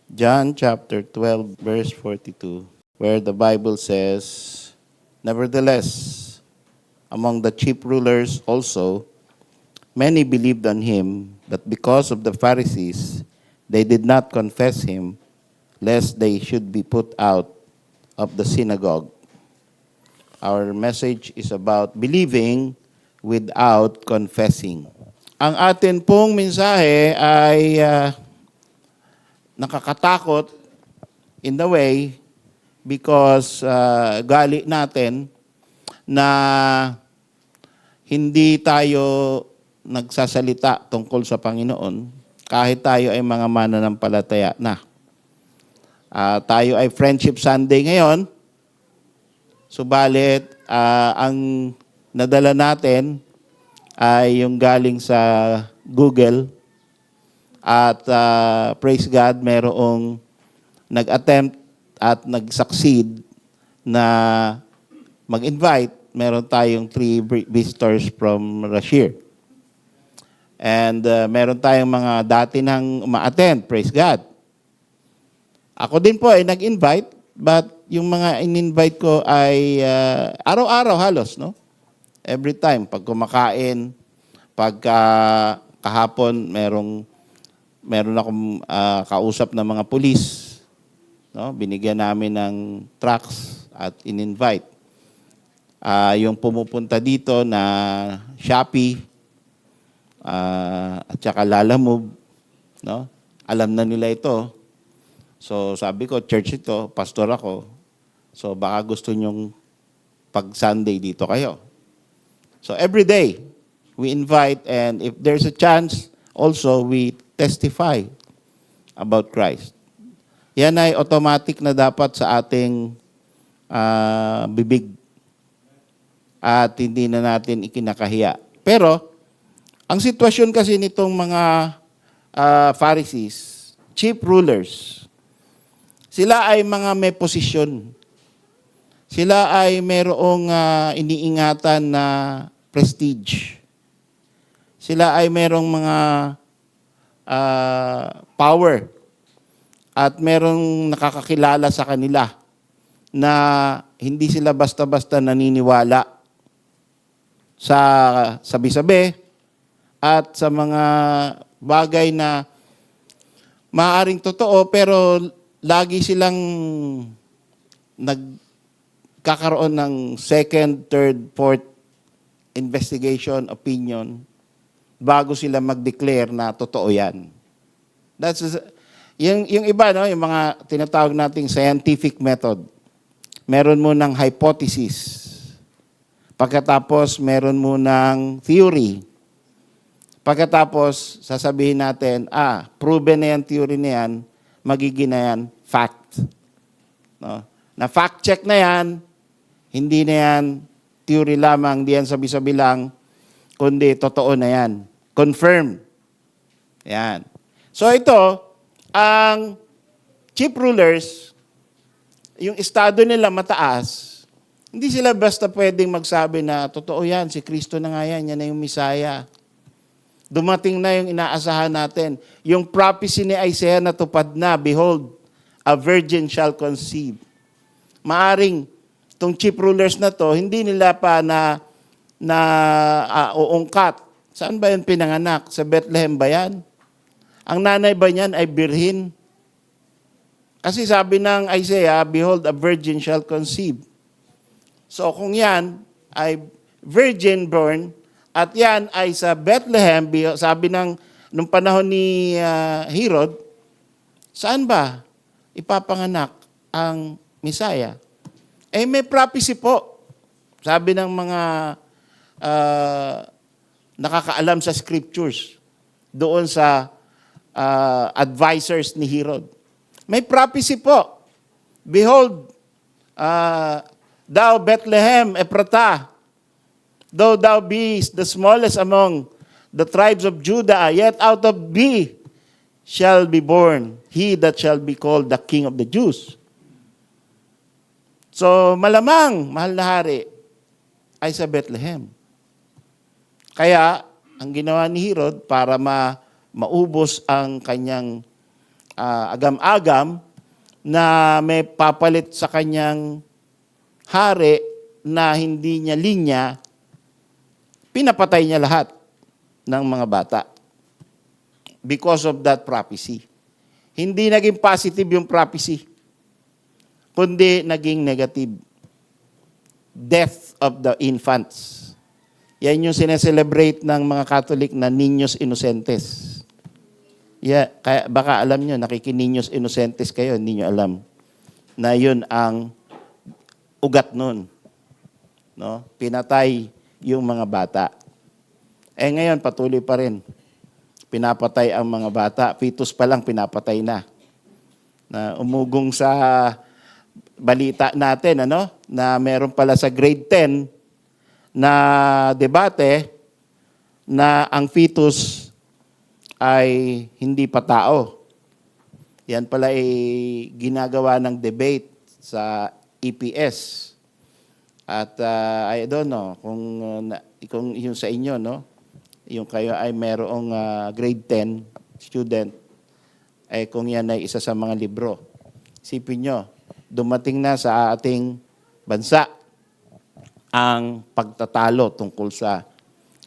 John chapter 12, verse 42, where the Bible says, "Nevertheless, among the chief rulers also, many believed on him, but because of the Pharisees, they did not confess him, lest they should be put out of the synagogue." Our message is about believing without confessing. Ang atin pong mensahe ay nakakatakot in the way because gali natin na hindi tayo nagsasalita tungkol sa Panginoon kahit tayo ay mga mananampalataya na. Tayo ay Friendship Sunday ngayon, subalit ang nadala natin ay yung galing sa Google at praise God, merong nag-attempt at nag-succeed na mag-invite. Meron tayong 3 visitors from Rashir. And meron tayong mga dati nang ma-attend, praise God. Ako din po ay nag-invite, but yung mga in-invite ko ay araw-araw halos, no? Every time, pag kumakain, pag kahapon, meron akong kausap na mga pulis, no? Binigyan namin ng trucks at in-invite. Yung pumupunta dito na Shopee at saka Lalamove, no? Alam na nila ito. So sabi ko, church ito, pastor ako. So baka gusto nyong pag Sunday dito kayo. So every day, we invite, and if there's a chance, also we testify about Christ. Yan ay automatic na dapat sa ating bibig. At hindi na natin ikinakahiya. Pero, ang sitwasyon kasi nitong mga Pharisees, chief rulers, sila ay mga may posisyon. Sila ay mayroong iniingatan na prestige. Sila ay mayroong mga power at mayroong nakakakilala sa kanila na hindi sila basta-basta naniniwala sa sabi-sabi at sa mga bagay na maaaring totoo pero lagi silang nagkakaroon ng second, third, fourth investigation, opinion, bago sila mag-declare na totoo yan. That's yung iba, no, yung mga tinatawag nating scientific method. Meron mo ng hypothesis. Pagkatapos, meron mo ng theory. Pagkatapos, sasabihin natin, proven na yan, theory na yan, magiging na yan, fact. No? Na fact check na yan, hindi na yan theory lamang, hindi yan sabi-sabi lang, kundi totoo na yan. Confirm. Yan. So ito, ang chief rulers, yung estado nila mataas, hindi sila basta pwedeng magsabi na totoo yan, si Kristo na nga yan, yan na yung Misaya. Dumating na yung inaasahan natin. Yung prophecy ni Isaiah natupad na, behold, a virgin shall conceive. Maaring, itong chief rulers na to, hindi nila pa uungkat. Saan ba yung pinanganak? Sa Bethlehem ba yan? Ang nanay ba niyan ay birhin? Kasi sabi ng Isaiah, behold, a virgin shall conceive. So kung yan ay virgin born, at yan ay sa Bethlehem, sabi nung panahon ni Herod, saan ba ipapanganak ang Misaya? May prophecy po. Sabi ng mga nakakaalam sa scriptures, doon sa advisors ni Herod. May prophecy po. Behold, thou Bethlehem Ephratah, though thou be the smallest among the tribes of Judah, yet out of thee shall be born he that shall be called the King of the Jews. So malamang, mahal na hari, ay sa Bethlehem. Kaya, ang ginawa ni Herod para maubos ang kanyang agam-agam na may papalit sa kanyang hari na hindi niya linya, pinapatay niya lahat ng mga bata because of that prophecy. Hindi naging positive yung prophecy, kundi naging negative. Death of the infants. Yan yung sineselebrate ng mga Catholic na Niños Inocentes. Yeah, kaya baka alam nyo, nakikininyos Inocentes kayo, hindi nyo alam na yun ang ugat nun. No? Pinatay yung mga bata. Ngayon, patuloy pa rin. Pinapatay ang mga bata. Fetus pa lang, pinapatay na. Na umugong sa balita natin, na meron pala sa grade 10 na debate na ang fetus ay hindi pa tao. Yan pala ay ginagawa ng debate sa EPS. At I don't know kung yung sa inyo, yung kayo ay merong grade 10 student, kung yan ay isa sa mga libro. Isipin nyo, dumating na sa ating bansa ang pagtatalo tungkol sa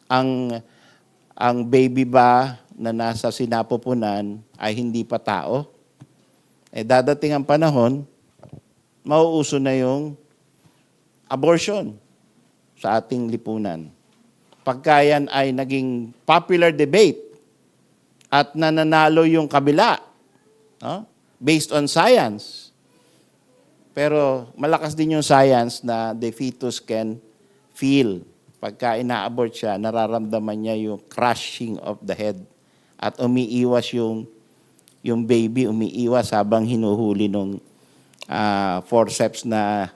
ang baby ba na nasa sinapupunan ay hindi pa tao. Dadating ang panahon, mauuso na yung abortion sa ating lipunan. Pagka yan ay naging popular debate at nananalo yung kabila, based on science. Pero malakas din yung science na the fetus can feel. Pagka ina-abort siya, nararamdaman niya yung crushing of the head. At umiiwas yung baby, umiiwas habang hinuhuli nung forceps na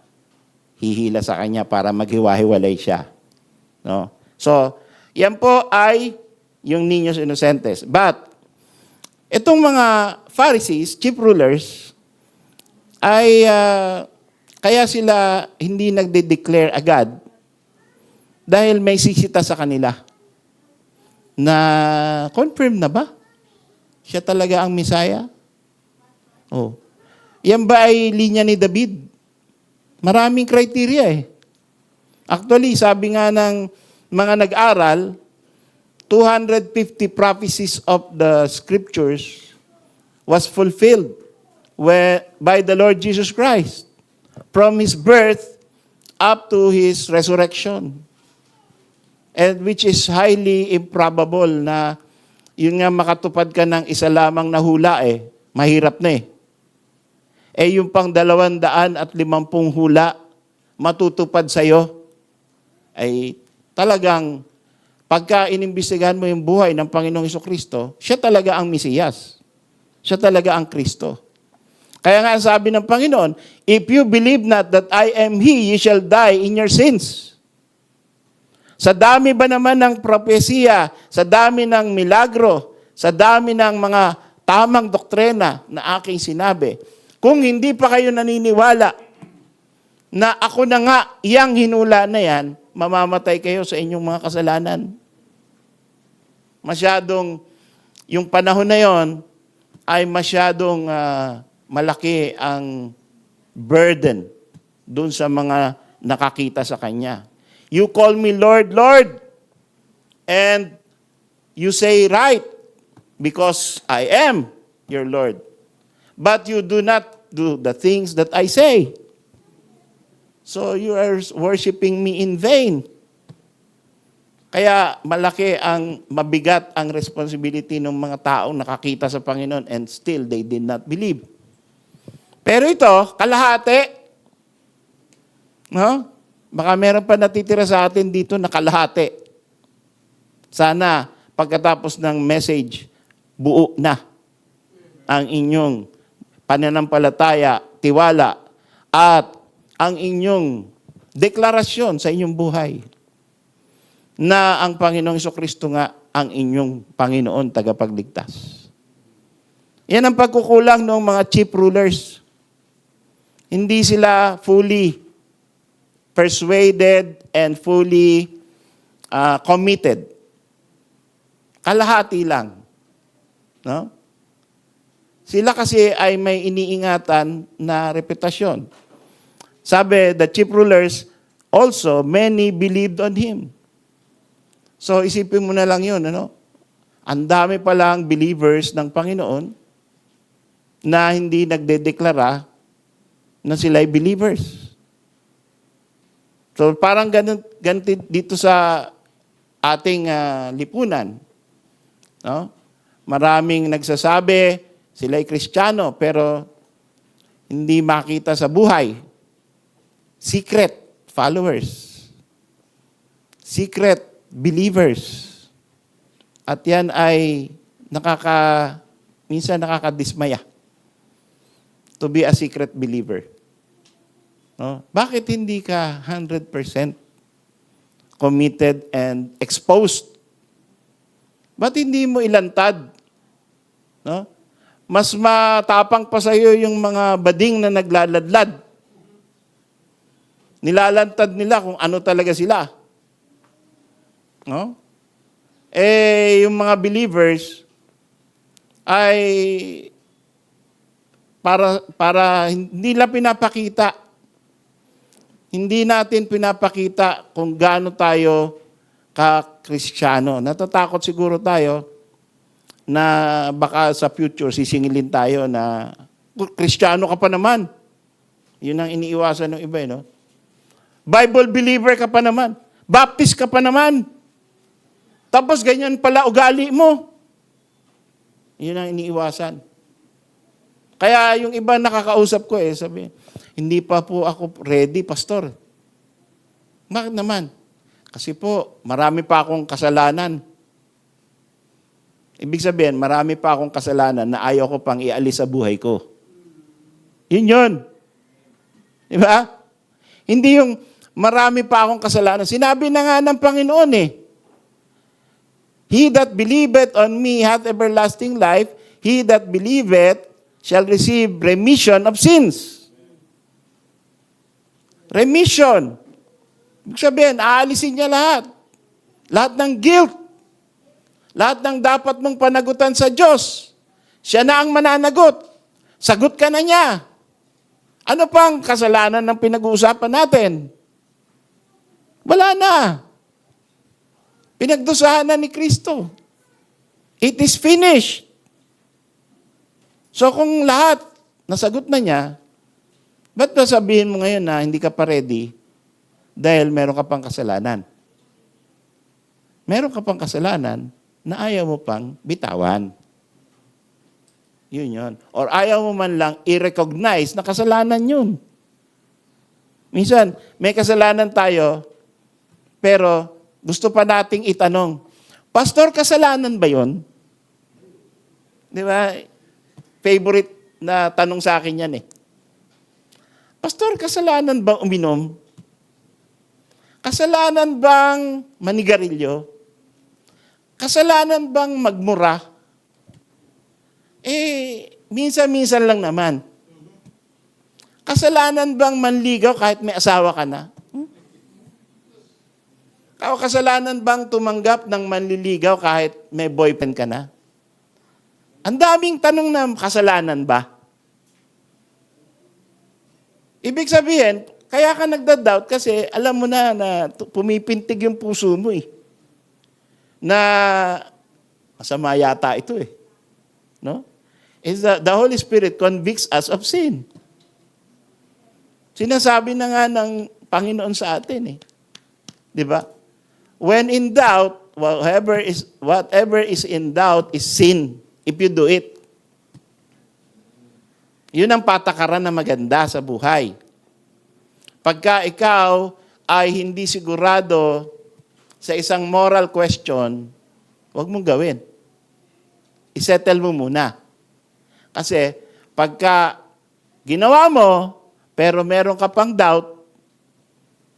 hihila sa kanya para maghiwa-hiwalay siya. No? So, yan po ay yung Niños Inocentes. But, itong mga Pharisees, chief rulers, ay kaya sila hindi nagde-declare agad dahil may sisita sa kanila na confirm na ba? Siya talaga ang Messiah? Oh. Yan ba ay linya ni David? Maraming criteria . Actually, sabi nga ng mga nag-aral, 250 prophecies of the scriptures was fulfilled by the Lord Jesus Christ from His birth up to His resurrection. And which is highly improbable na yun nga makatupad ka ng isa lamang na hula mahirap na . Yung pang 250 hula matutupad sa'yo ay talagang pagka inimbestigahan mo yung buhay ng Panginoong Jesucristo, siya talaga ang Mesiyas. Siya talaga ang Kristo. Kaya nga sabi ng Panginoon, if you believe not that I am He, you shall die in your sins. Sa dami ba naman ng propesiya, sa dami ng milagro, sa dami ng mga tamang doktrina na aking sinabi, kung hindi pa kayo naniniwala na ako na nga, iyang hinula na yan, mamamatay kayo sa inyong mga kasalanan. Masyadong, yung panahon na yon ay masyadong malaki ang burden dun sa mga nakakita sa Kanya. You call me Lord, Lord, and you say right, because I am your Lord. But you do not do the things that I say. So you are worshiping me in vain. Kaya malaki mabigat ang responsibility ng mga taong nakakita sa Panginoon and still they did not believe. Pero ito, kalahati. No? Baka meron pa natitira sa atin dito na kalahati. Sana pagkatapos ng message, buo na ang inyong pananampalataya, tiwala, at ang inyong deklarasyon sa inyong buhay na ang Panginoong Jesucristo nga ang inyong Panginoon tagapagligtas. Yan ang pagkukulang ng mga chief rulers. Hindi sila fully persuaded and fully committed. Kalahati lang. No? Sila kasi ay may iniingatan na reputasyon. Sabi, the chief rulers, also, many believed on him. So, isipin mo na lang yun, ano? Ang dami palang believers ng Panginoon na hindi nagdedeklara na sila ay believers. So, parang ganun dito sa ating lipunan. No? Maraming nagsasabi, sila ay Kristiyano, pero hindi makita sa buhay. Secret followers. Secret believers. At yan ay minsan nakakadismaya to be a secret believer. No? Bakit hindi ka 100% committed and exposed? Ba't hindi mo ilantad? No? Mas matapang pa sa iyo yung mga bading na naglaladlad. Nilalantad nila kung ano talaga sila. No? Yung mga believers ay para hindi lang pinapakita. Hindi natin pinapakita kung gaano tayo ka-Kristiyano. Natatakot siguro tayo na baka sa future sisingilin tayo na Kristiyano ka pa naman. Yun ang iniiwasan ng iba, no? Bible believer ka pa naman. Baptist ka pa naman. Tapos ganyan pala ugali mo. Yun ang iniiwasan. Kaya yung iba nakakausap ko sabi, hindi pa po ako ready, pastor. Bakit naman? Kasi po, marami pa akong kasalanan. Ibig sabihin, marami pa akong kasalanan na ayaw ko pang ialis sa buhay ko. Yun yun. Di ba? Hindi yung marami pa akong kasalanan. Sinabi na nga ng Panginoon He that believeth on me hath everlasting life. He that believeth shall receive remission of sins. Remission. Ibig sabihin, aalisin niya lahat. Lahat ng guilt. Lahat ng dapat mong panagutan sa Diyos. Siya na ang mananagot. Sagot ka na niya. Ano pang kasalanan ng pinag-uusapan natin? Wala na. Pinagdusahan na ni Kristo. It is finished. So kung lahat nasagot na niya, ba't ba sabihin mo ngayon na hindi ka pa ready dahil meron ka pang kasalanan? Meron ka pang kasalanan na ayaw mo pang bitawan. Yun yun. Or ayaw mo man lang i-recognize na kasalanan yun. Minsan, may kasalanan tayo, pero gusto pa nating itanong, Pastor, kasalanan ba yun? Di ba? Favorite na tanong sa akin yan Pastor, kasalanan bang uminom? Kasalanan bang manigarilyo? Kasalanan bang magmura? Minsan-minsan lang naman. Kasalanan bang manligaw kahit may asawa ka na? O kasalanan bang tumanggap ng manliligaw kahit may boyfriend ka na? Ang daming tanong na kasalanan ba? Ibig sabihin, kaya ka nagda-doubt kasi alam mo na pumipintig yung puso mo Na masama yata ito No? The Holy Spirit convicts us of sin. Sinasabi na nga ng Panginoon sa atin Di ba? When in doubt, whatever is in doubt is sin if you do it. Yun ang patakaran na maganda sa buhay. Pagka ikaw ay hindi sigurado sa isang moral question, huwag mong gawin. Isettle mo muna. Kasi pagka ginawa mo, pero meron ka pang doubt,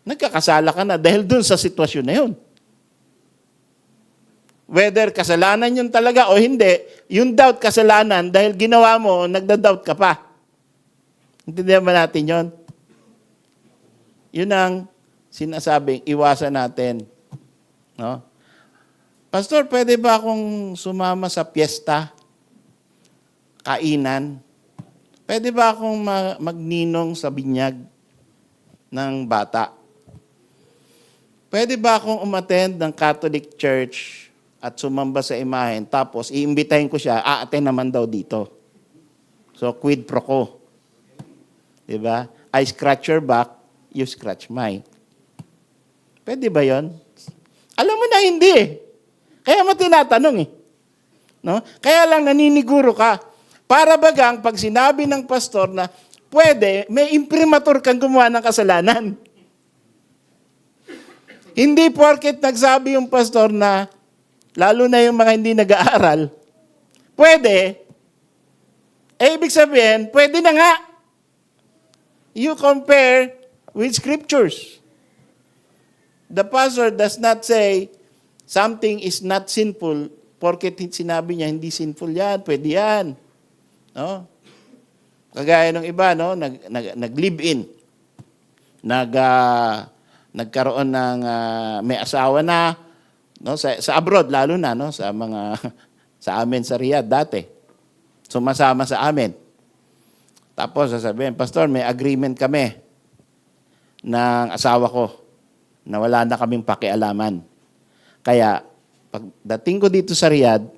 nagkakasala ka na dahil dun sa sitwasyon na yun. Whether kasalanan yun talaga o hindi, yung doubt kasalanan dahil ginawa mo, nagda-doubt ka pa. Intindihan ba natin yun? Yun ang sinasabing iwasan natin. No? Pastor, pwede ba akong sumama sa piyesta? kainan. Pwede ba akong magninong sa binyag ng bata? Pwede ba akong umattend ng Catholic Church at sumamba sa imahen, tapos iimbitahin ko siya, attend naman daw dito. So, quid pro quo. Diba? I scratch your back, you scratch mine. Pwede ba yon? Alam mo na hindi eh. Kaya mo tinatanong eh. No? Kaya lang naniniguro ka. Para bagang pag sinabi ng pastor na pwede, may imprimatur kang gumawa ng kasalanan. Hindi porket nagsabi yung pastor na, lalo na yung mga hindi nag-aaral, pwede, ibig sabihin, pwede na nga. You compare with scriptures. The pastor does not say something is not sinful porket sinabi niya hindi sinful yan, pwede yan. No? Kagaya ng iba, no, nag-live-in. Nagkaroon ng may asawa na, no, sa abroad lalo na, no, sa mga sa amin sa Riyadh dati. Sumasama sa amin. Tapos sasabihin, pastor, may agreement kami ng asawa ko na wala na kaming pakialaman. Kaya pagdating ko dito sa Riyadh,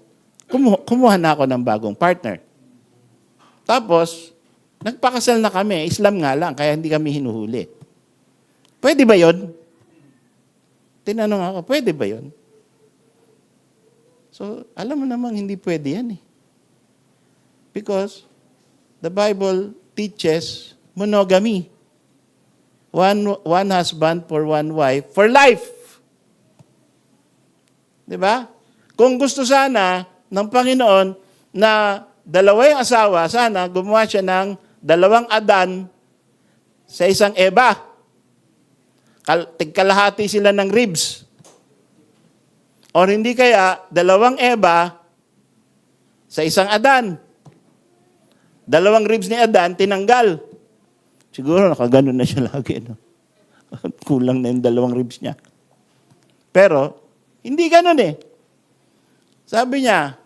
kumuha na ako ng bagong partner. Tapos, nagpakasal na kami. Islam nga lang, kaya hindi kami hinuhuli. Pwede ba yon? Tinanong ako, pwede ba yon? So, alam mo namang hindi pwede yan eh. Because, the Bible teaches monogamy. One husband for one wife for life. Diba? Kung gusto sana ng Panginoon na dalawa yung asawa, sana gumawa siya ng dalawang Adan sa isang Eva. Tigkalahati sila ng ribs. O hindi kaya, dalawang Eva sa isang Adan. Dalawang ribs ni Adan, tinanggal. Siguro nakaganon na siya lagi. No? Kulang na yung dalawang ribs niya. Pero, hindi ganon eh. Sabi niya,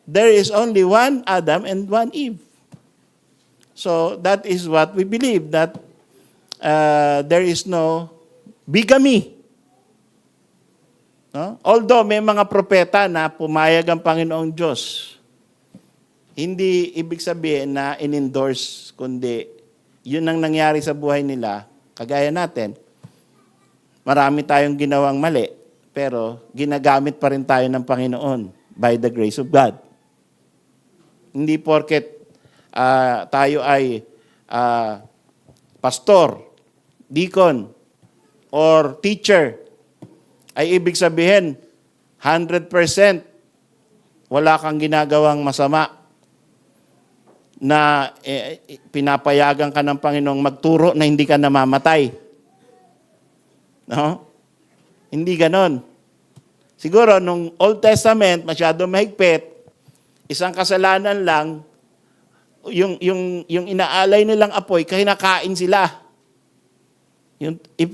there is only one Adam and one Eve. So that is what we believe, that there is no bigamy. No? Although may mga propeta na pumayag ang Panginoong Diyos, hindi ibig sabihin na in-endorse, kundi yun ang nangyari sa buhay nila, kagaya natin. Marami tayong ginawang mali, pero ginagamit pa rin tayo ng Panginoon by the grace of God. Hindi porket tayo ay pastor, deacon, or teacher, ay ibig sabihin 100% wala kang ginagawang masama na pinapayagan ka ng Panginoong magturo na hindi ka namamatay. No? Hindi ganon. Siguro, nung Old Testament, masyado mahigpit, isang kasalanan lang, yung inaalay nilang apoy, kinakain sila. If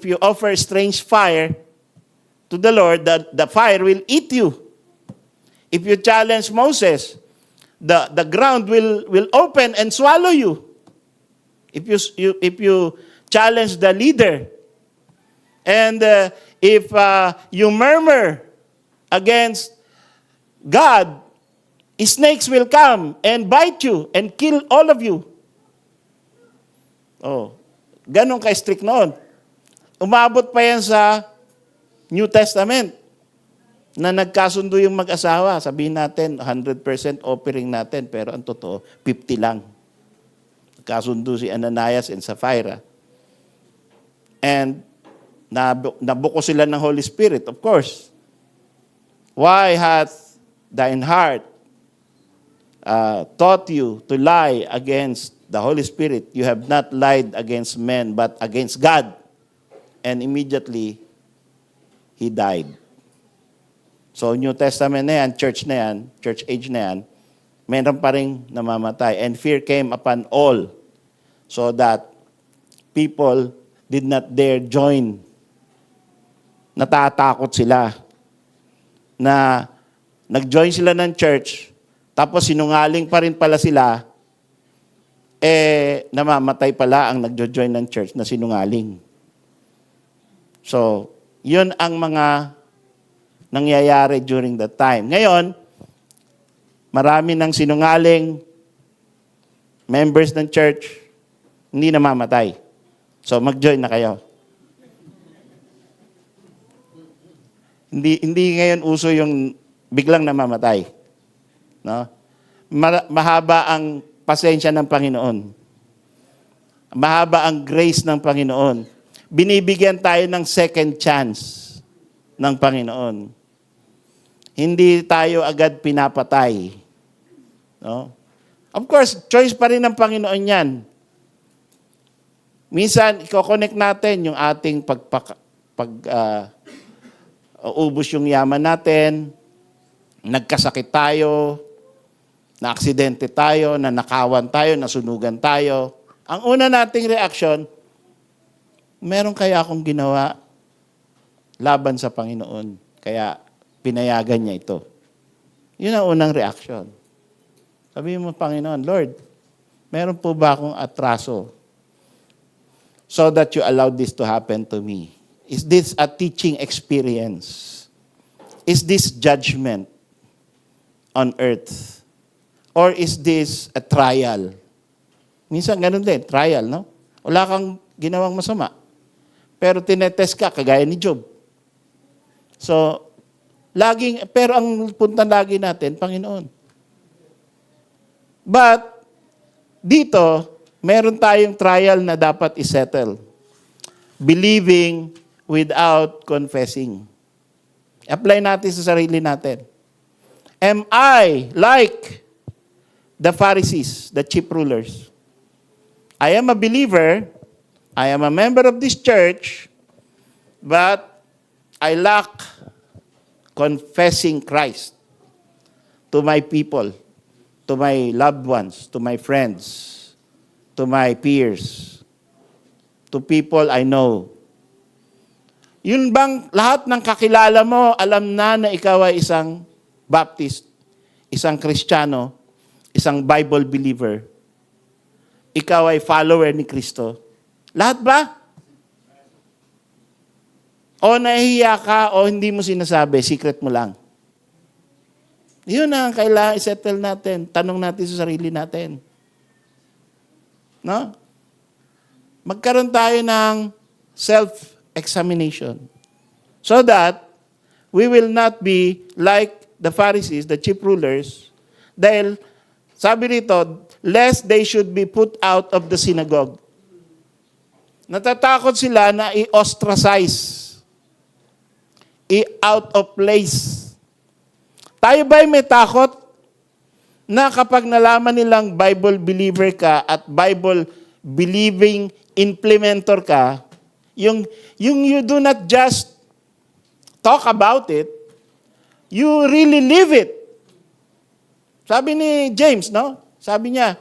you offer strange fire to the Lord, the fire will eat you. If you challenge Moses, the ground will open and swallow you. If you challenge the leader, and if you murmur against God, snakes will come and bite you and kill all of you. Oh, ganun ka-strict noon. Umabot pa yan sa New Testament na nagkasundo yung mag-asawa. Sabihin natin, 100% offering natin, pero ang totoo, 50 lang. Nagkasundo si Ananias and Sapphira. And nabuko sila ng Holy Spirit, of course. Why hath thine heart taught you to lie against the Holy Spirit? You have not lied against men, but against God. And immediately, he died. So, New Testament na yan, church age na yan, meron pa rin namamatay. And fear came upon all, so that people did not dare join. Natatakot sila na nag-join sila ng church, tapos sinungaling pa rin pala sila, namamatay pala ang nagjo-join ng church na sinungaling. So, yun ang mga nangyayari during that time. Ngayon, marami ng sinungaling members ng church, hindi namamatay. So, mag-join na kayo. Hindi ngayon uso yung biglang namamatay. No? Mahaba ang pasensya ng Panginoon. Mahaba ang grace ng Panginoon. Binibigyan tayo ng second chance ng Panginoon. Hindi tayo agad pinapatay. No? Of course, choice pa rin ng Panginoon yan. Minsan, i-connect natin yung ating ubos yung yaman natin, nagkasakit tayo, na-aksidente tayo, nanakawan tayo, nasunugan tayo. Ang una nating reaction, meron kaya akong ginawa laban sa Panginoon, kaya pinayagan niya ito. Yun ang unang reaction. Sabihin mo, Panginoon, Lord, meron po ba akong atraso so that you allowed this to happen to me? Is this a teaching experience? Is this judgment on earth? Or is this a trial? Minsan ganun din, trial, no? Wala kang ginawang masama. Pero tinetest ka, kagaya ni Job. So, pero ang punta lagi natin, Panginoon. But, dito, meron tayong trial na dapat isettle. Believing without confessing. Apply natin sa sarili natin. Am I like the Pharisees, the chief rulers? I am a believer, I am a member of this church, but I lack confessing Christ to my people, to my loved ones, to my friends, to my peers, to people I know. Yun bang lahat ng kakilala mo, alam na ikaw ay isang Baptist, isang Kristiyano, isang Bible believer, ikaw ay follower ni Kristo? Lahat ba? O nahihiya ka o hindi mo sinasabi, secret mo lang? Yun ang kailangan i-settle natin. Tanong natin sa sarili natin. No? Magkaroon tayo ng self-examination so that we will not be like the Pharisees, the chief rulers, dahil sabi rito, lest they should be put out of the synagogue. Natatakot sila na i-ostracize, i-out of place. Tayo ba'y may takot na kapag nalaman nilang Bible believer ka at Bible believing implementer ka, yung you do not just talk about it, you really live it. Sabi ni James, no? Sabi niya,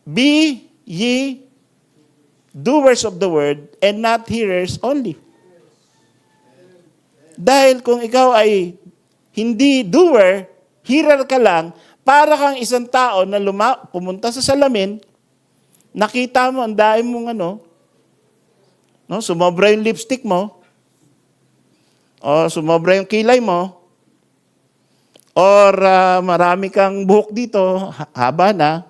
be ye doers of the word and not hearers only. Dahil kung ikaw ay hindi doer, hearer ka lang, para kang isang tao na pumunta sa salamin, nakita mo, ang dahil mong no, sumobra yung lipstick mo, o sumobra yung kilay mo, or marami kang buhok dito, haba na,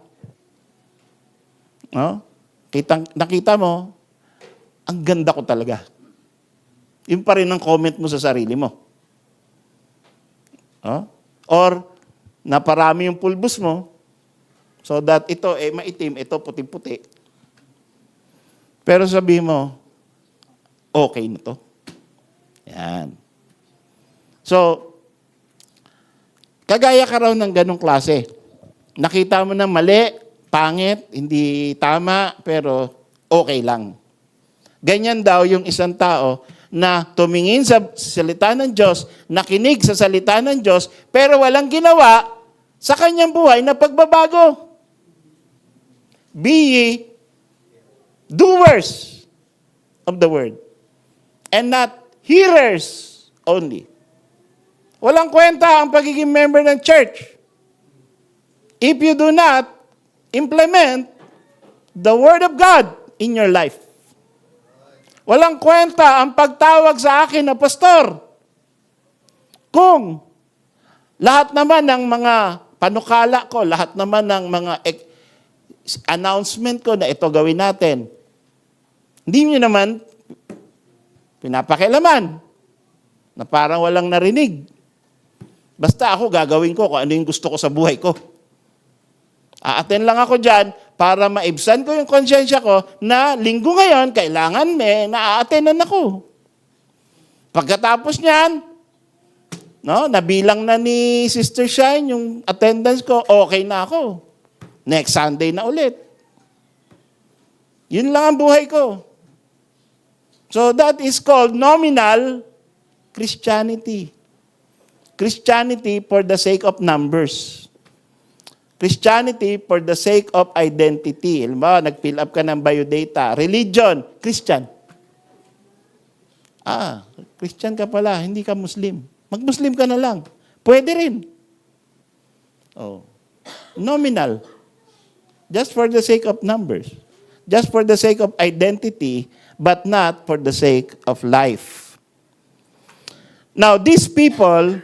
no? Nakita mo, ang ganda ko talaga. Yun pa rin ang comment mo sa sarili mo. Or, naparami yung pulbos mo, so that ito maitim, ito puti-puti. Pero sabi mo, okay na to. Yan. So, kagaya ka raw ng ganong klase. Nakita mo na mali, pangit, hindi tama, pero okay lang. Ganyan daw yung isang tao na tumingin sa salita ng Diyos, nakinig sa salita ng Diyos, pero walang ginawa sa kanyang buhay na pagbabago. Be ye doers of the word and not hearers only. Walang kwenta ang pagiging member ng church if you do not implement the Word of God in your life. Walang kwenta ang pagtawag sa akin na pastor kung lahat naman ng mga panukala ko, lahat naman ng mga announcement ko na ito gawin natin, hindi nyo naman pinapakialaman na parang walang narinig. Basta ako gagawin ko kung ano yung gusto ko sa buhay ko. A-attend lang ako dyan para maibsan ko yung konsyensya ko na linggo ngayon, kailangan na-a-attendan ako. Pagkatapos niyan, nabilang na ni Sister Shine yung attendance ko, okay na ako. Next Sunday na ulit. Yun lang ang buhay ko. So that is called nominal Christianity. Christianity for the sake of numbers. Christianity for the sake of identity. Halimbawa, nag-fill up ka ng biodata. Religion, Christian. Christian ka pala, hindi ka Muslim. Mag-Muslim ka na lang. Pwede rin. Nominal. Just for the sake of numbers. Just for the sake of identity, but not for the sake of life. Now, these people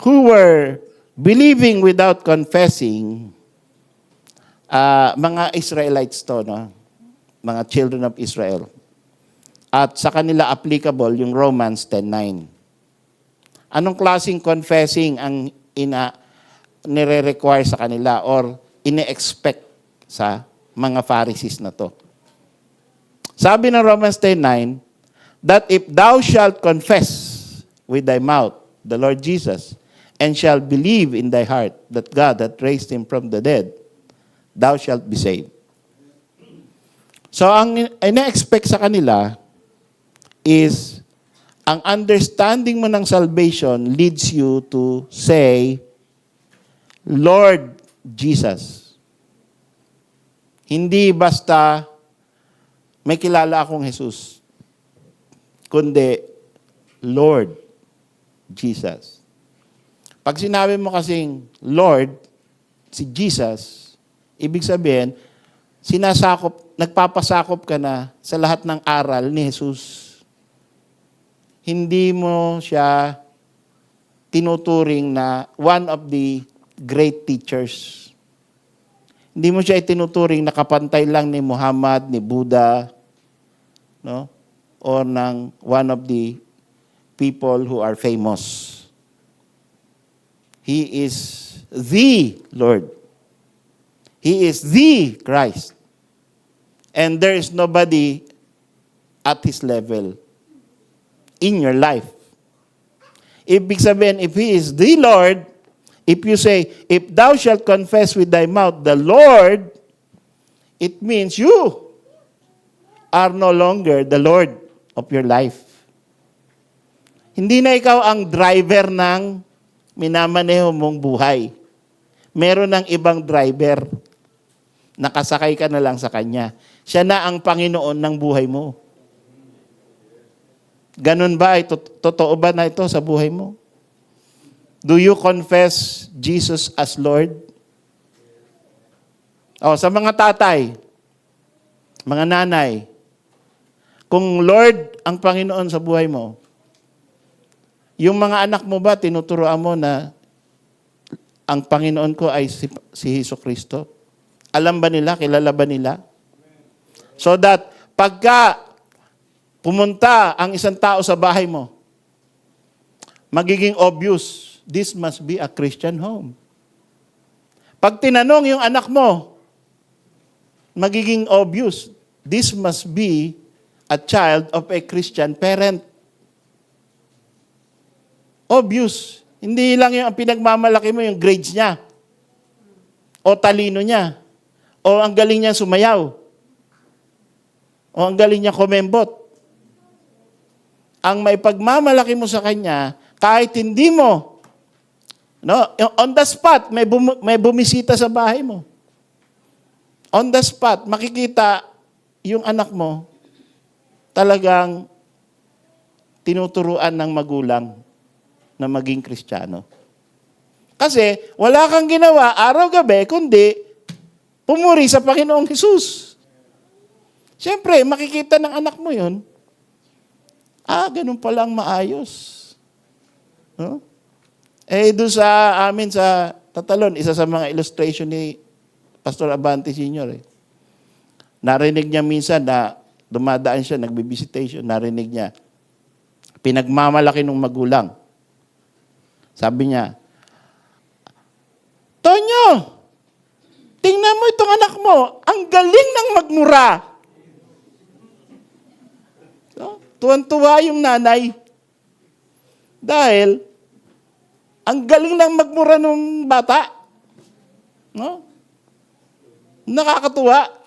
who were believing without confessing, mga Israelites to, mga children of Israel. At sa kanila applicable yung Romans 10:9. Anong klaseng confessing ang nire-require sa kanila or ine-expect sa mga Pharisees na to? Sabi ng Romans 10:9, that if thou shalt confess with thy mouth the Lord Jesus, and shall believe in thy heart that God hath raised him from the dead, thou shalt be saved. So, ang ina-expect sa kanila is, ang understanding mo ng salvation leads you to say, Lord Jesus. Hindi basta may kilala akong Jesus, kundi Lord Jesus. Pag sinabi mo kasing Lord, si Jesus, ibig sabihin, nagpapasakop ka na sa lahat ng aral ni Jesus. Hindi mo siya tinuturing na one of the great teachers. Hindi mo siya itinuturing na kapantay lang ni Muhammad, ni Buddha, or ng one of the people who are famous. He is the Lord. He is the Christ. And there is nobody at His level in your life. Ibig sabihin, if He is the Lord, if you say, if thou shalt confess with thy mouth the Lord, it means you are no longer the Lord of your life. Hindi na ikaw ang driver ng minamaneho mong buhay. Meron ng ibang driver. Nakasakay ka na lang sa kanya. Siya na ang Panginoon ng buhay mo. Ganun ba? Totoo ba na ito sa buhay mo? Do you confess Jesus as Lord? Sa mga tatay, mga nanay, kung Lord ang Panginoon sa buhay mo, yung mga anak mo ba, tinuturoan mo na ang Panginoon ko ay si Jesucristo? Alam ba nila? Kilala ba nila? So that pagka pumunta ang isang tao sa bahay mo, magiging obvious, this must be a Christian home. Pag tinanong yung anak mo, magiging obvious, this must be a child of a Christian parent. Obvious. Hindi lang yung pinagmamalaki mo yung grades niya. O talino niya. O ang galing niya sumayaw. O ang galing niya kumembot. Ang may pagmamalaki mo sa kanya, kahit hindi mo, on the spot, may bumisita sa bahay mo. On the spot, makikita yung anak mo, talagang tinuturuan ng magulang na maging Kristiyano. Kasi wala kang ginawa araw-gabi kundi pumuri sa Panginoong Hesus. Siyempre, makikita ng anak mo yun, ganun palang maayos. No? Doon sa amin sa Tatalon, isa sa mga illustration ni Pastor Abante Sr. Narinig niya minsan na dumadaan siya, nagbe-visitation, narinig niya, pinagmamalaki ng magulang. Sabi niya, Tonyo, tingnan mo itong anak mo, ang galing ng magmura. So, tuwan-tuwa yung nanay. Dahil, ang galing ng magmura ng bata. No? Nakakatuwa.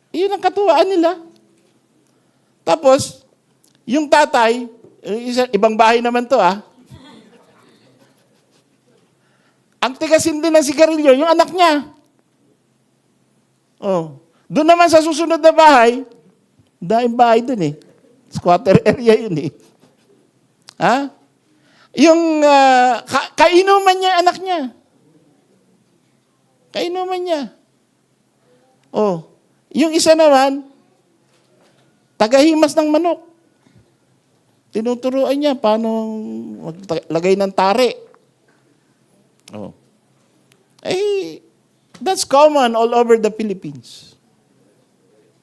Iyon ang katuwaan nila. Tapos, yung tatay, ibang bahay naman to ang tigasindi ng sigarilyo, yung anak niya. Doon naman sa susunod na bahay, dahil bahay doon squatter area yun Yung kainuman niya, anak niya. Kainuman niya. Yung isa naman, tagahimas ng manok. Tinuturuan niya paano maglagay ng tare. That's common all over the Philippines.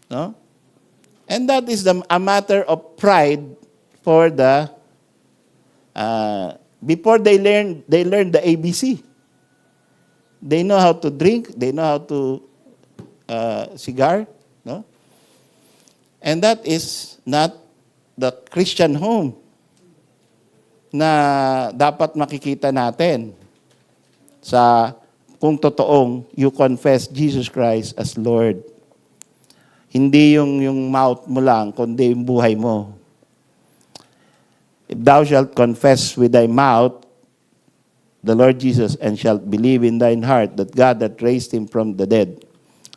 No? And that is a matter of pride for the before they learn the ABC. They know how to drink, they know how to cigar, no? And that is not the Christian home na dapat makikita natin sa kung totoong you confess Jesus Christ as Lord. Hindi yung mouth mo lang, kundi yung buhay mo. If thou shalt confess with thy mouth the Lord Jesus and shalt believe in thine heart that God hath raised him from the dead,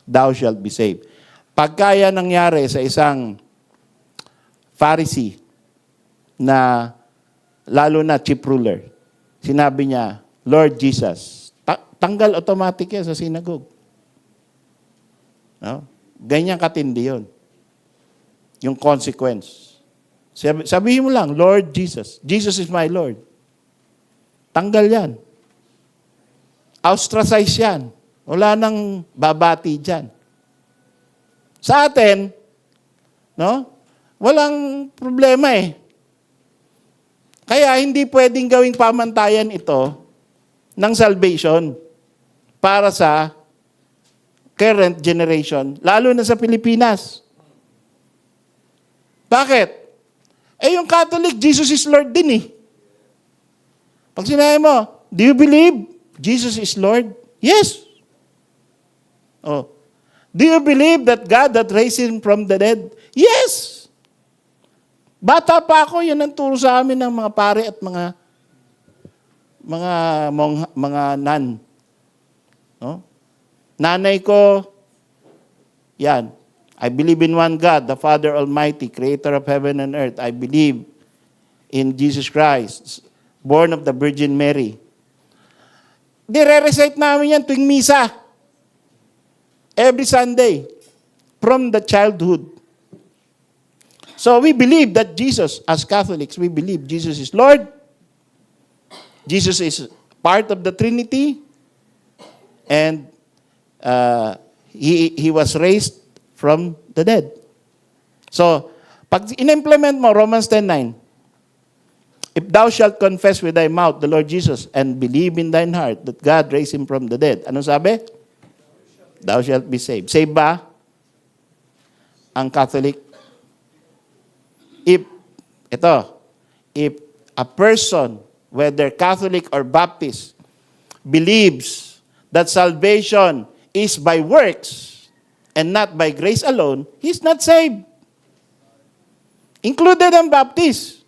thou shalt be saved. Pagkaya nangyari sa isang Pharisee na lalo na chief ruler, sinabi niya, Lord Jesus, tanggal automatic yan sa synagogue. No? Ganyan katindi yun. Yung consequence. Sabihin mo lang, Lord Jesus. Jesus is my Lord. Tanggal yan. Ostracize yan. Wala nang babati dyan. Sa atin, no? Walang problema Kaya hindi pwedeng gawing pamantayan ito ng salvation para sa current generation, lalo na sa Pilipinas. Bakit? Yung Catholic, Jesus is Lord din Pag sinabi mo, do you believe Jesus is Lord? Yes. Do you believe that God that raised him from the dead? Yes. Bata pa ako, yan ang turo sa amin ng mga pare at mga nun. No? Nanay ko, yan. I believe in one God, the Father Almighty, Creator of heaven and earth. I believe in Jesus Christ, born of the Virgin Mary. Dire-recite namin yan tuwing misa. Every Sunday. From the childhood. So we believe that Jesus, as Catholics, we believe Jesus is Lord. Jesus is part of the Trinity. And he was raised from the dead. So, pag in-implement mo, Romans 10:9, if thou shalt confess with thy mouth the Lord Jesus and believe in thine heart that God raised him from the dead, anong sabi? Thou shalt be saved. Saved ba ang Catholic? If a person, whether Catholic or Baptist, believes that salvation is by works and not by grace alone, he's not saved. Included ang Baptist.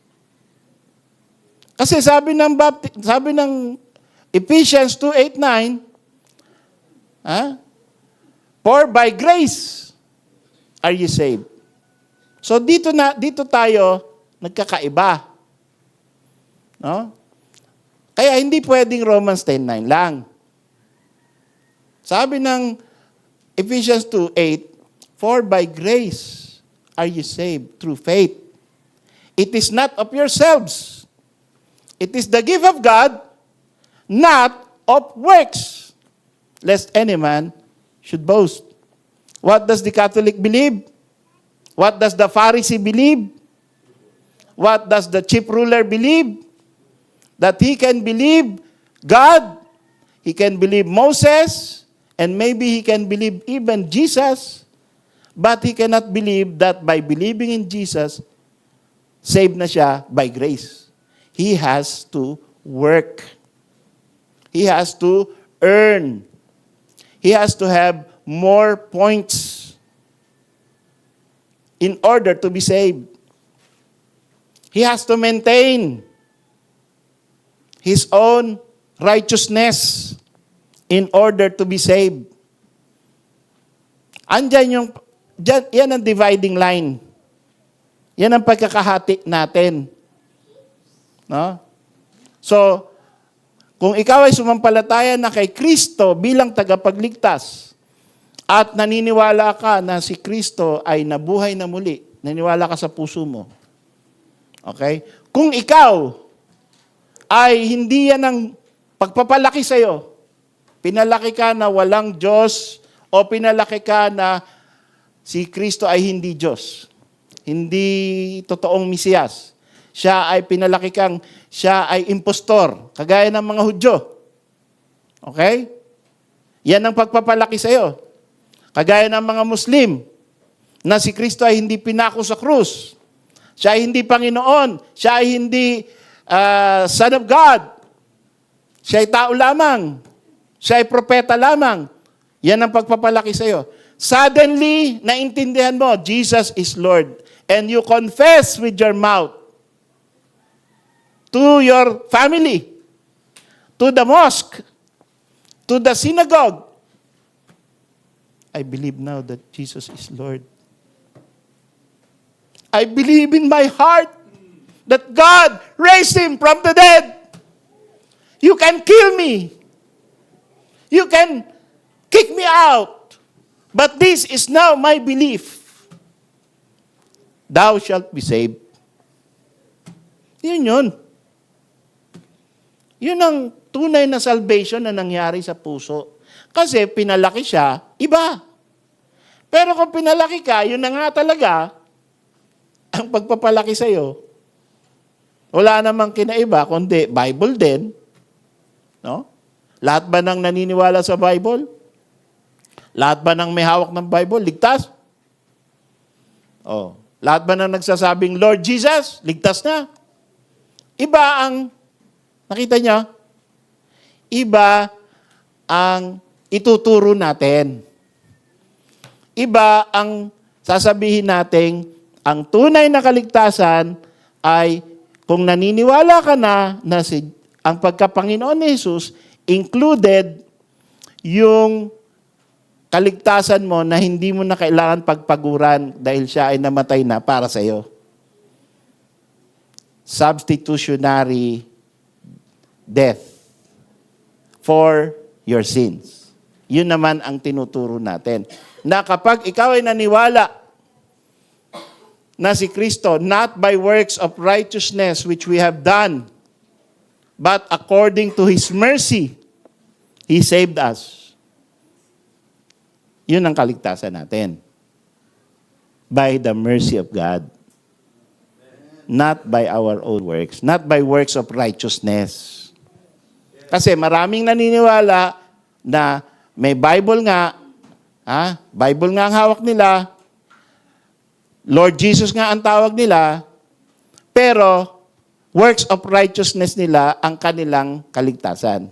Kasi sabi ng Ephesians 2:8-9, for by grace are you saved. So dito tayo nagkakaiba. No? Kaya hindi pwedeng Romans 10:9 lang. Sabi ng Ephesians 2:8, "For by grace are you saved through faith. It is not of yourselves. It is the gift of God, not of works, lest any man should boast." What does the Catholic believe? What does the Pharisee believe? What does the chief ruler believe? That he can believe God, he can believe Moses, and maybe he can believe even Jesus, but he cannot believe that by believing in Jesus, saved na siya by grace. He has to work. He has to earn. He has to have more points in order to be saved. He has to maintain his own righteousness in order to be saved. Yan ang dividing line. Yan ang pagkakahati natin. No? So, kung ikaw ay sumampalataya na kay Kristo bilang tagapagligtas at naniniwala ka na si Kristo ay nabuhay na muli, naniniwala ka sa puso mo. Okay? Kung ikaw ay hindi yan ang pagpapalaki sa'yo, pinalaki ka na walang Diyos o pinalaki ka na si Kristo ay hindi Diyos, hindi totoong Mesiyas, siya ay pinalaki kang, siya ay impostor, kagaya ng mga Hudyo. Okay? Yan ang pagpapalaki sa'yo. Kagaya ng mga Muslim, na si Kristo ay hindi pinako sa krus. Siya ay hindi Panginoon. Siya ay hindi Son of God. Siya ay tao lamang. Siya ay propeta lamang. Yan ang pagpapalaki sa'yo. Suddenly, naintindihan mo, Jesus is Lord. And you confess with your mouth to your family, to the mosque, to the synagogue. I believe now that Jesus is Lord. I believe in my heart that God raised him from the dead. You can kill me. You can kick me out. But this is now my belief. Thou shalt be saved. Yun. Yun ang tunay na salvation na nangyari sa puso. Kasi pinalaki siya, iba. Pero kung pinalaki ka, yun na nga talaga, ang pagpapalaki sa'yo, wala namang kinaiba, kundi Bible din. No? Lahat ba nang naniniwala sa Bible? Lahat ba nang may hawak ng Bible, ligtas? Oh. Lahat ba nang nagsasabing, Lord Jesus, ligtas na? Iba ang, nakita niyo? Iba ang ituturo natin. Iba ang sasabihin natin, ang tunay na kaligtasan ay kung naniniwala ka na ang pagkapanginoon ni Jesus included yung kaligtasan mo na hindi mo na kailangan pagpaguran dahil siya ay namatay na para sa iyo. Substitutionary death for your sins. Yun naman ang tinuturo natin. Na kapag ikaw ay naniwala na si Kristo, not by works of righteousness which we have done, but according to His mercy, He saved us. Yun ang kaligtasan natin. By the mercy of God. Not by our own works. Not by works of righteousness. Kasi maraming naniniwala na may Bible nga, Bible nga ang hawak nila, Lord Jesus nga ang tawag nila, pero works of righteousness nila ang kanilang kaligtasan.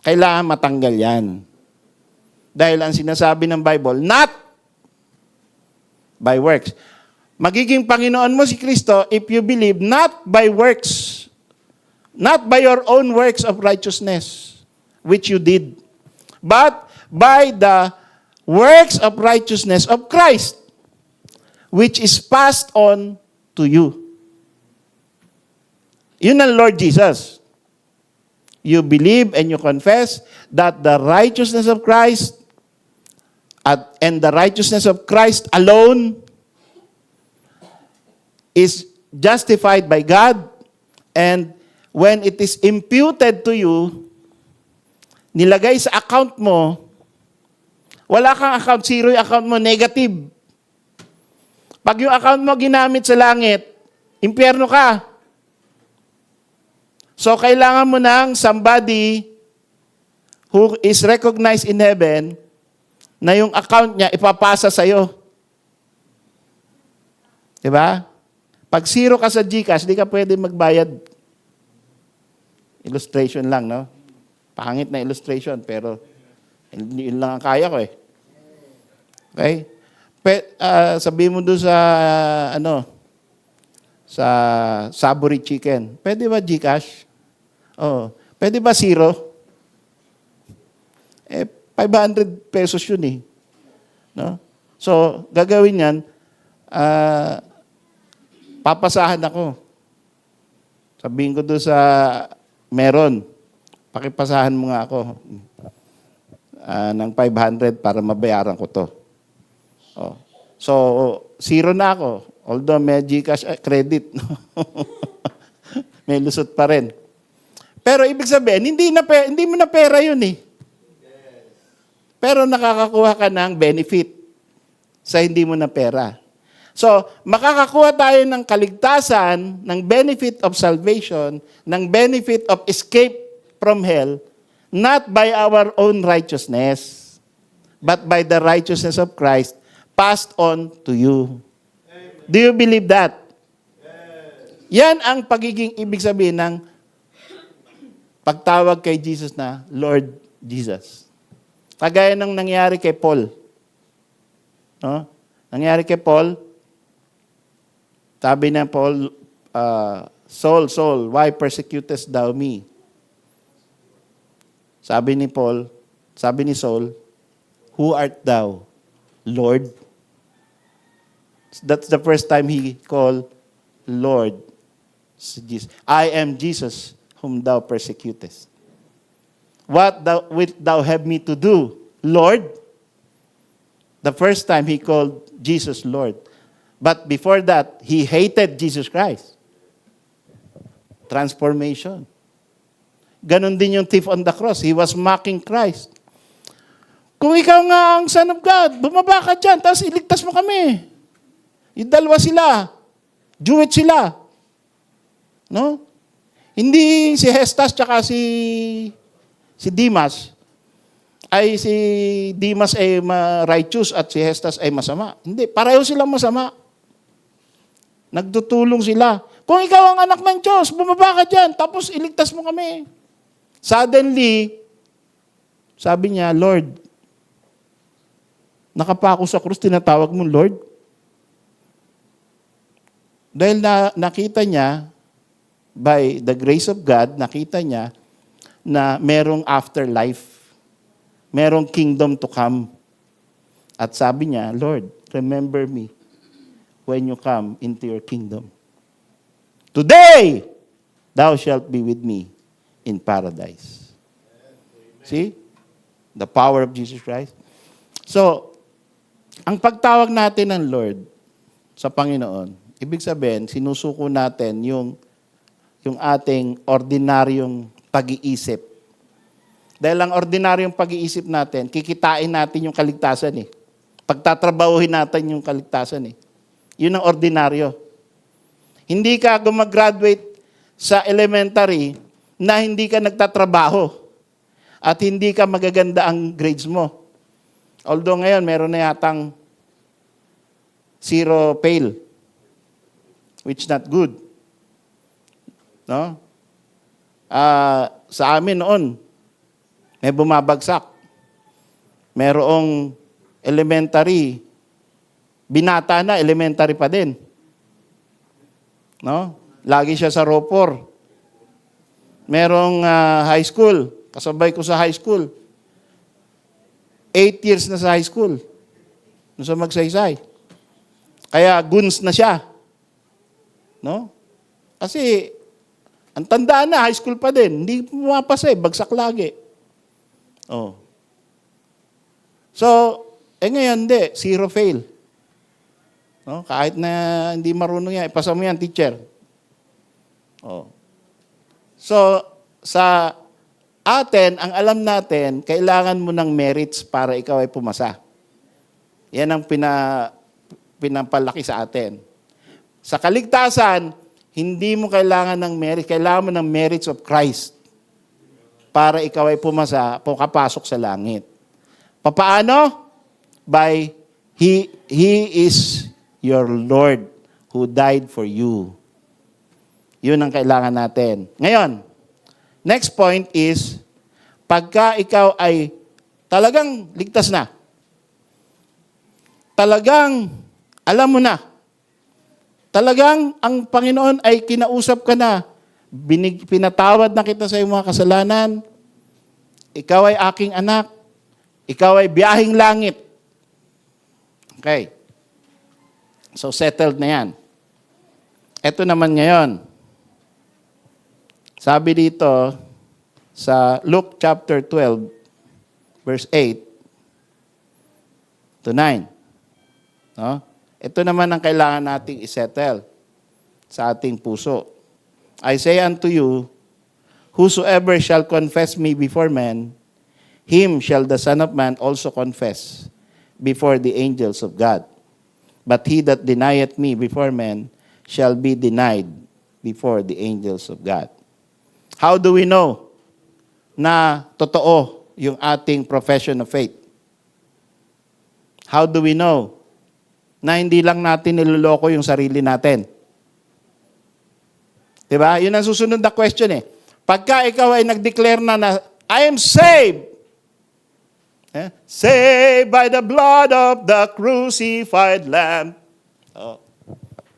Kailangan matanggal yan. Dahil ang sinasabi ng Bible, not by works. Magiging Panginoon mo si Kristo if you believe not by works, not by your own works of righteousness, which you did, but by the works of righteousness of Christ, which is passed on to you. Yun ang Lord Jesus. you believe and you confess that the righteousness of Christ and the righteousness of Christ alone is justified by God, and when it is imputed to you, nilagay sa account mo, wala kang account, zero yung account mo, negative. Pag yung account mo ginamit sa langit, impyerno ka. So, kailangan mo ng somebody who is recognized in heaven na yung account niya ipapasa sa'yo. Diba? Pag zero ka sa GCash, di ka pwede magbayad. Illustration lang, no? Pangit na illustration, pero yun lang ang kaya ko eh. Okay? Sabihin mo doon sa, sa Saburi Chicken, pwede ba GCash? Oh, pwede ba zero? 500 pesos yun eh. No? So, gagawin yan, papasahan ako. Sabihin ko doon sa meron, pakipasahan mo nga ako ng 500 para mabayaran ko to. Oh. So, zero na ako. Although may GCash credit. May lusot pa rin. Pero ibig sabihin, hindi mo na pera yun eh. Pero nakakakuha ka ng benefit sa hindi mo na pera. So, makakakuha tayo ng kaligtasan, ng benefit of salvation, ng benefit of escape from hell, not by our own righteousness, but by the righteousness of Christ passed on to you. Amen. Do you believe that? Yes. Yan ang pagiging ibig sabihin ng pagtawag kay Jesus na Lord Jesus. Kagaya ng nangyari kay Paul. No? Nangyari kay Paul, sabi na Paul, Saul, Saul, why persecutest thou me? Sabi ni Paul, sabi ni Saul, who art thou, Lord? That's the first time he called Lord Jesus. I am Jesus whom thou persecutest. What wilt thou have me to do, Lord? The first time he called Jesus Lord. But before that, he hated Jesus Christ. Transformation. Ganon din yung thief on the cross. He was mocking Christ. Kung ikaw nga ang Son of God, bumaba ka dyan, tapos iligtas mo kami. Yung dalawa sila. Jewish sila. No? Hindi si Hestas tsaka si Dimas ay si Dimas ay righteous at si Hestas ay masama. Hindi, pareho silang masama. Nagtutulong sila. Kung ikaw ang anak ng Diyos, bumaba ka dyan, tapos iligtas mo kami. Suddenly, sabi niya, Lord, nakapako sa krus, tinatawag mo, Lord. Dahil nakita niya, by the grace of God, nakita niya na merong afterlife. Merong kingdom to come. At sabi niya, Lord, remember me when you come into your kingdom. Today, thou shalt be with me in paradise. Amen. See? The power of Jesus Christ. So, ang pagtawag natin ng Lord sa Panginoon, ibig sabihin, sinusuko natin yung ating ordinaryong pag-iisip. Dahil ang ordinaryong pag-iisip natin, kikitain natin yung kaligtasan eh. Pagtatrabahuhin natin yung kaligtasan eh. Yun ang ordinaryo. Hindi ka gumagraduate sa elementary na hindi ka nagtatrabaho at hindi ka magaganda ang grades mo. Although ngayon, meron na yatang zero fail, which not good. No? Sa amin noon, may bumabagsak. Merong elementary, binata na, elementary pa din. No? Lagi siya sa RO4. Merong high school, kasabay ko sa high school. 8 years na sa high school. Nung sa Magsaysay. Kaya guns na siya. No? Kasi Ang tandaan na, high school pa din. Hindi pumapasa bagsak lagi. Oh. So, ngayon hindi, zero fail. No? Kahit na hindi marunong yan, ipasa mo yan, teacher. Oh. So, sa atin, ang alam natin, kailangan mo ng merits para ikaw ay pumasa. Yan ang pinapalaki sa atin. Sa kaligtasan, hindi mo kailangan ng merits, kailangan mo ng merits of Christ para ikaw ay pumasa, kapasok sa langit. Papaano? By He is your Lord who died for you. Yun ang kailangan natin. Ngayon, next point is, pagka ikaw ay talagang ligtas na, talagang alam mo na, talagang ang Panginoon ay kinausap ka na, pinatawad na kita sa iyong mga kasalanan, ikaw ay aking anak, ikaw ay biyaheng langit. Okay. So settled na yan. Ito naman ngayon. Sabi dito sa Luke chapter 12, verse 8 to 9. No? Ito naman ang kailangan nating isettle sa ating puso. I say unto you, whosoever shall confess me before men, him shall the Son of Man also confess before the angels of God. But he that denieth me before men shall be denied before the angels of God. How do we know na totoo yung ating profession of faith? How do we know na hindi lang natin niloloko yung sarili natin? Diba? Yun ang susunod na question eh. Pagka ikaw ay nag-declare na I am saved. Saved by the blood of the crucified Lamb. Oh.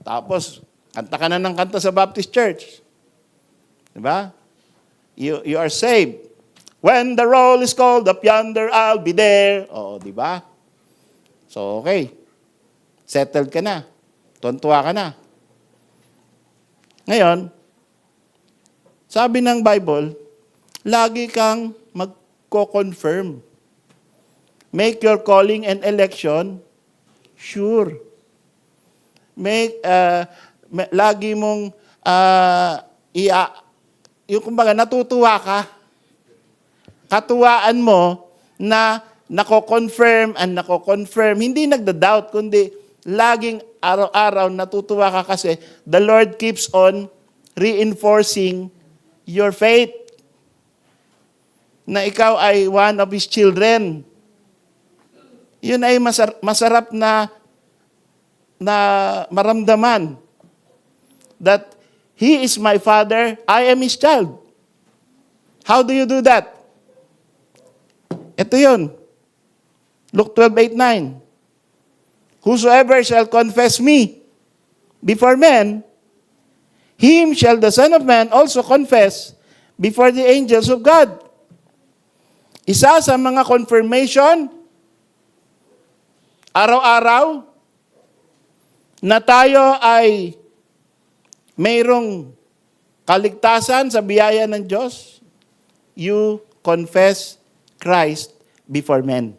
Tapos, kanta ka na ng kanta sa Baptist Church. Diba? You are saved. When the roll is called up yonder, I'll be there. Oo, diba? So, okay. Settled ka na. Tuntua ka na. Ngayon, sabi ng Bible, lagi kang magko-confirm. Make your calling and election sure. Lagi mong yung kumbaga natutuwa ka. Katuwaan mo na nako-confirm and nako-confirm, hindi nagda-doubt, kundi laging araw-araw natutuwa ka kasi the Lord keeps on reinforcing your faith na ikaw ay one of His children. Yun ay masarap na maramdaman that He is my Father, I am His child. How do you do that? Ito yun. Luke 12:8-9. Whosoever shall confess me before men, him shall the Son of Man also confess before the angels of God. Isa sa mga confirmation, araw-araw, na tayo ay mayroong kaligtasan sa biyaya ng Diyos, you confess Christ before men.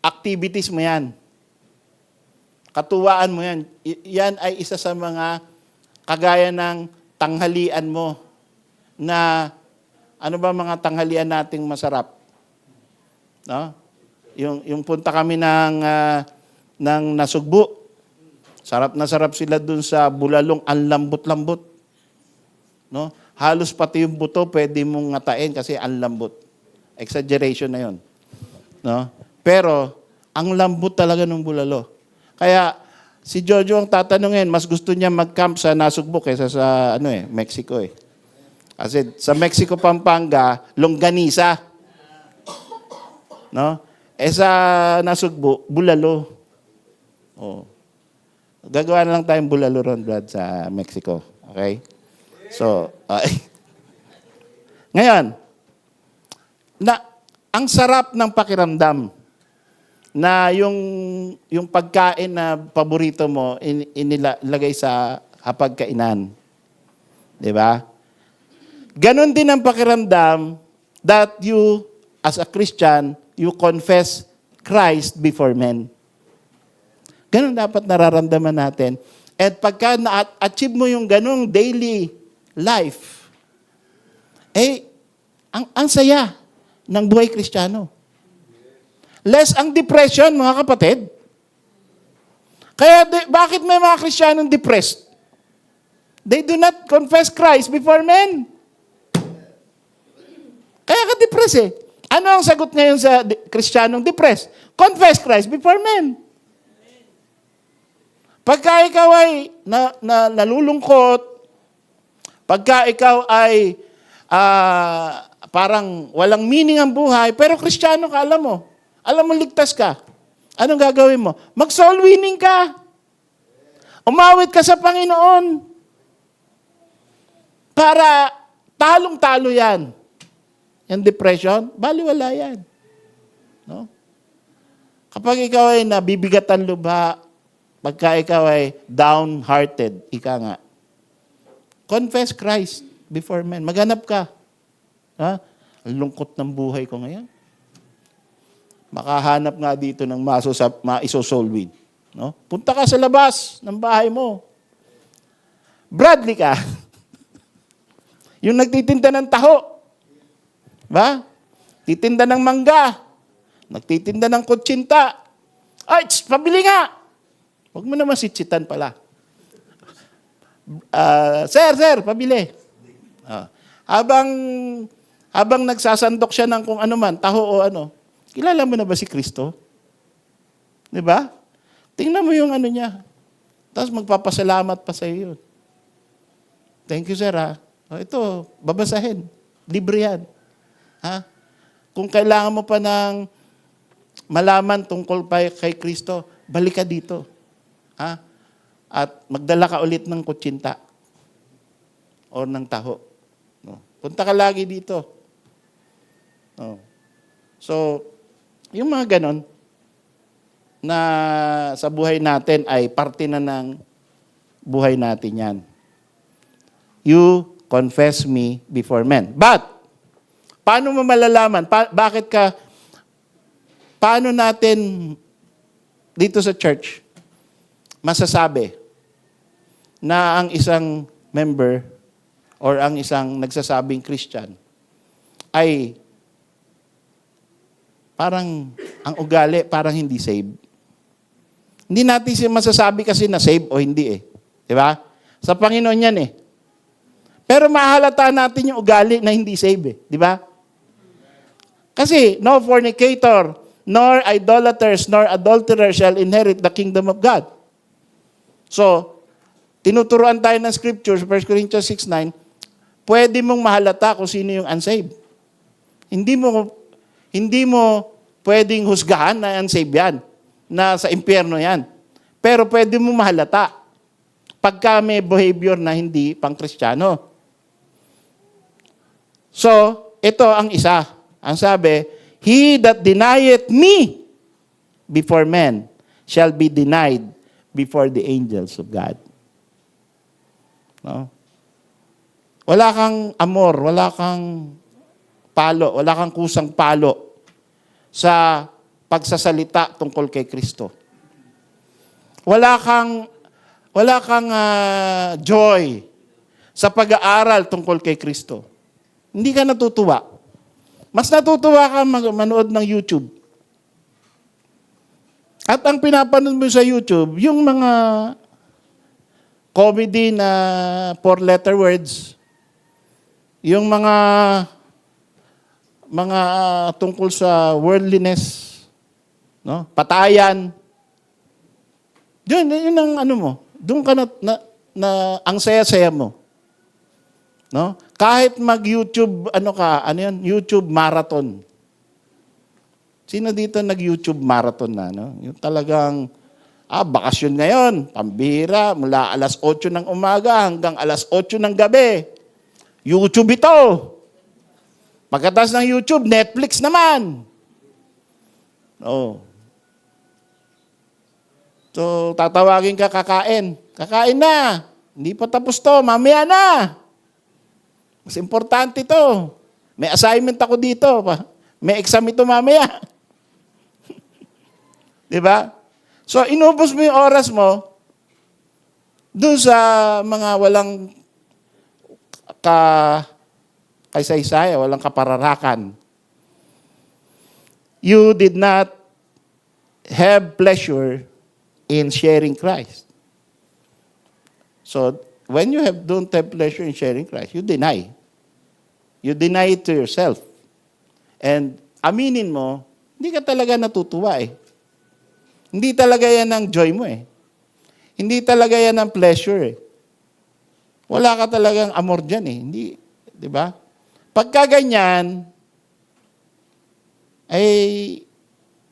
Activities mo yan. Katuwaan mo yan. Yan ay isa sa mga kagaya ng tanghalian mo na ano ba mga tanghalian nating masarap? No? Yung punta kami ng Nasugbu. Sarap na sarap sila dun sa bulalong, ang lambot-lambot. No? Halos pati yung buto pwede mong ngatain kasi ang lambot. Exaggeration na yun. No? Pero, ang lambot talaga ng bulalo. Kaya, si Jojo ang tatanungin, mas gusto niya mag-camp sa Nasugbu kaysa sa Mexico eh. Kasi sa Mexico, Pampanga, longganisa. No? Sa Nasugbu, bulalo. Oh. Gagawa na lang tayong bulalo ron, Brad, sa Mexico. Okay? So, ngayon, ang sarap ng pakiramdam na yung pagkain na paborito mo inilagay sa hapagkainan. Di ba? Ganon din ang pakiramdam that you, as a Christian, you confess Christ before men. Ganon dapat nararamdaman natin. At pagka na-achieve mo yung ganong daily life, ang saya ng buhay Kristiyano. Less ang depression, mga kapatid. Kaya bakit may mga Kristiyanong depressed? They do not confess Christ before men. Kaya ka-depress eh. Ano ang sagot ngayon sa Kristiyanong depressed? Confess Christ before men. Pagka ikaw ay nalulungkot, pagka ikaw ay parang walang meaning ang buhay, pero Kristiyano ka, alam mo ligtas ka. Anong gagawin mo? Mag-soul winning ka. Umawit ka sa Panginoon. Para talong-talo yan. Yung depression, baliwala yan. No? Kapag ikaw ay nabibigatan lubha, pagka ikaw ay downhearted, ika nga, confess Christ before men. Maghanap ka. Ha? Ang lungkot ng buhay ko ngayon. Makahanap nga dito ng maiso-soul win. No? Punta ka sa labas ng bahay mo. Bradley ka. Yung nagtitinda ng taho. Ba? Titinda ng mangga. Nagtitinda ng kutsinta. Ay, pabili nga. Huwag mo naman sitsitan pala. Sir, pabili. Habang nagsasandok siya ng kung ano man, taho o ano, kilala mo na ba si Kristo? Di ba? Tingnan mo yung ano niya. Tapos magpapasalamat pa sa iyo. Thank you, sir, ha? Ito, babasahin. Libre yan. Ha? Kung kailangan mo pa ng malaman tungkol pa kay Kristo, balik ka dito. Ha? At magdala ka ulit ng kutsinta o ng taho. No? Punta ka lagi dito. No? So, yung mga ganon na sa buhay natin ay parte na ng buhay natin yan. You confess me before men. But, paano mo malalaman? Paano natin dito sa church masasabi na ang isang member or ang isang nagsasabing Christian ay parang ang ugali parang hindi saved. Hindi natin masasabi kasi na saved o hindi eh. Di ba? Sa Panginoon yan eh. Pero mahalata natin yung ugali na hindi saved eh. Di ba? Kasi no fornicator, nor idolaters, nor adulterers shall inherit the kingdom of God. So, tinuturuan tayo ng scriptures, 1 Corinthians 6:9, pwede mong mahalata kung sino yung unsaved. Hindi mo pwedeng husgahan na unsaved yan, na sa impyerno yan. Pero pwede mong mahalata pagka may behavior na hindi pang-Kristiyano. So, ito ang isa. Ang sabi, he that denieth me before men shall be denied before the angels of God. No? Wala kang amor, wala kang palo, wala kang kusang palo sa pagsasalita tungkol kay Kristo. Wala kang joy sa pag-aaral tungkol kay Kristo. Hindi ka natutuwa. Mas natutuwa ka manood ng YouTube. At ang pinapanood mo sa YouTube, yung mga comedy na 4-letter words, yung mga tungkol sa worldliness, no? Patayan. Yun ang ano mo. Doon ka ang saya-saya mo. No? Kahit mag-YouTube, YouTube marathon. Sino dito nag-YouTube marathon na, no? Yung talagang, bakasyon ngayon, pambihira, mula alas 8 ng umaga hanggang alas 8 ng gabi. YouTube ito. Pagkatapos ng YouTube, Netflix naman. Oh. So, tatawagin ka kakain. Kakain na. Hindi pa tapos to, mamaya na. Mas importante to. May assignment ako dito. May exam ito mamaya. Di ba? So, inubos mo yung oras mo doon sa mga walang kasaysaya, walang kapararakan. You did not have pleasure in sharing Christ. So, when you don't have pleasure in sharing Christ, you deny. You deny it to yourself. And aminin mo, hindi ka talaga natutuwa eh. Hindi talaga yan ang joy mo eh. Hindi talaga yan ang pleasure eh. Wala ka talagang amor dyan eh. Hindi, di ba? Pagka ganyan, ay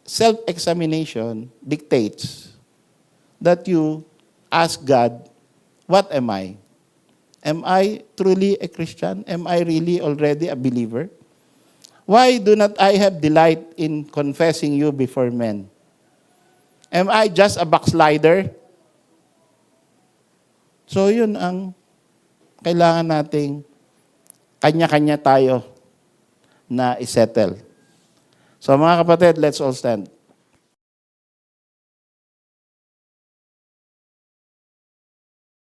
self-examination dictates that you ask God, what am I? Am I truly a Christian? Am I really already a believer? Why do not I have delight in confessing you before men? Am I just a backslider? So yun ang kailangan nating kanya-kanya tayo na isettle. So mga kapatid, let's all stand.